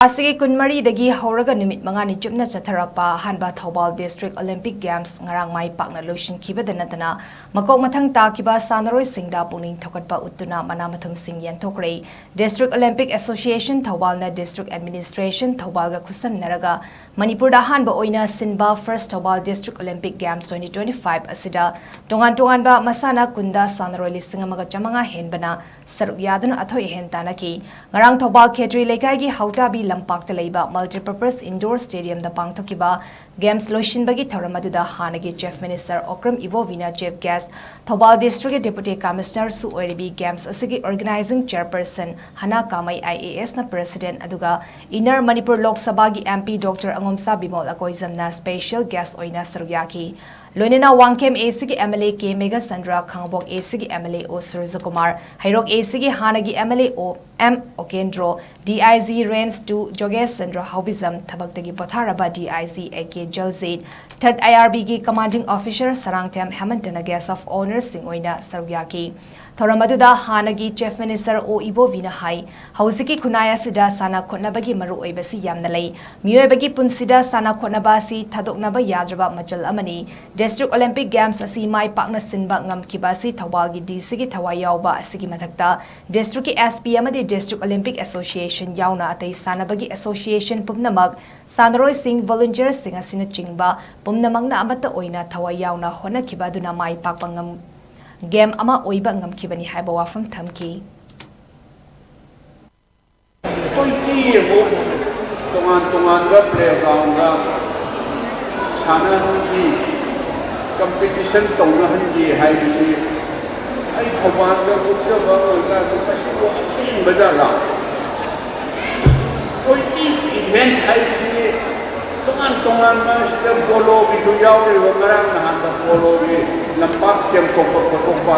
ASIGI Kunmari dagi HOURAGA Numit mangani Chupna Chatharakpa Ahanba Thoubal District Olympic Games Ngarang Mai Pakna LOISINKHIBADA NATTANA MAKOK MATHANG TAKHIBA SANNAROI SINGDA PUKNING THOUGATPA UTTUNA MATHUM SING YENTHOK-KHRE District Olympic Association Thoubal District Administration Thoubal Khusam Naraga Manipur Ahanba Oina Sinba First Thoubal District Olympic Games 2025 asida Tongan-tonganba Masana Kunda Sannaroi Lisingamaga Chamanga Henbana Saruk Yaduna Athoi Hentanaki Ngarang THOUGATPA Lekagi Hautabi Lampak Talaiba Multipurpose Indoor Stadium da Pangthokiba Games Loisinbagi Thouramaduda Hanagi Chief Minister Okram Ivovina Chief Guest Thoubal District Deputy Commissioner Su Oiribi Games ASIGI Organizing Chairperson Hana Kamai IAS na President Aduga Inner Manipur Lok Sabha gi MP Dr. Angomsa Bimol Akoizamna Special Guest Oina Saruyaki Loinena Wangkem ASIGI MLA K Mega Sandra Khangbok ASIGI MLA O Surjakumar Hairok ASIGI Hanagi MLA O M Okendro DIZ Rains to Jogesh Sandra Haubizam Tabaktagi Potharaba DIZ AK Jalzaid Third IRB gi Commanding Officer Sarangtem Hamantana Guest of Honor Singoina Saruyaki Thouramaduda Hanagi Chief Minister O Ivovina Hai Hausiki Kunaya Sida Sana Khotnabagi Maru Oibasi Yamnalei Mioebagi Punsida Sana Khotnabasi Thadoknaba Yadraba Machal Amani District Olympic Games asi Mai Pakna Sinba Ngamkibasi Thoubal gi DC gi Thawai Yauba asigi mathakta District ki SP amadi District Olympic Association yauna atai sanabagi Association pumnamak Sannaroi Sing Volunteers sing asina chingba pumnamangna amata oina Thawai yauna honakhiba duna Mai Pakpa ngam game ama oiba ngamkhibani haiba wafam thamki Tongan-tongan playground sanaroi competition tongnahangi haibisi ai Thoubal ga utjaba oiga supasibo bazara koi event haibisi tongan ma sida polo bidu yaure ngarang nahanda polo bi lampak kem kokpa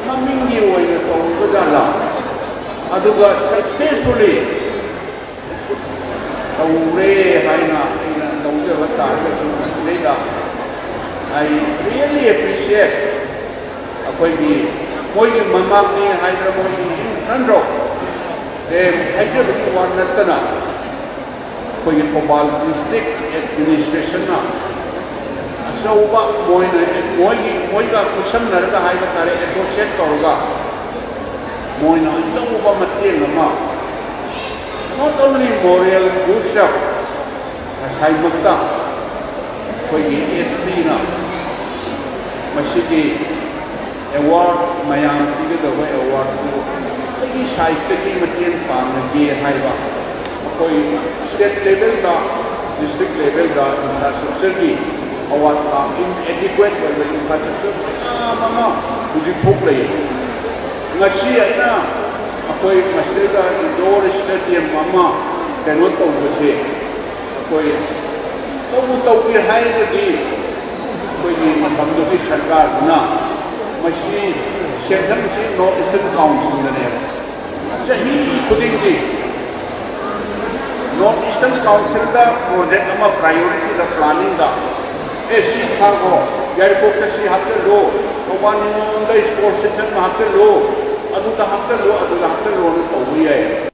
mamingi oina tong bazara aduga successfully taure haina ina taujaba targa leida I really appreciate Akoigi Moigi Mamaki Hyderabadi Sandro Hyderabadi one Nattana Akoigi Thoubal District Administration na so Moiga Kusam Narada Hyderabadi Associate Torga Moina so Matilama not only Memorial Bushap Haimata Akoigi SD na Masigi award mayam tigada way award ko ai site ki matin pang ge haiba koi state level da district level da infrastructure ki award ka inadequate or infrastructure mama kudi phok rahi ngasi aina koi masjid da indoor stadium mama kano to se koi to ki hai di कोई मतलब की सरकार ना machine central से north eastern council ने सही खुदिंग the north eastern council का project हम प्रायोरिटी द प्लानिंग दा एसी था को एयरपोर्ट से हाथ लो ओबान द स्पोर्ट्स सेंटर में हाथ लो अदु ता हाथ लो न तो हुई है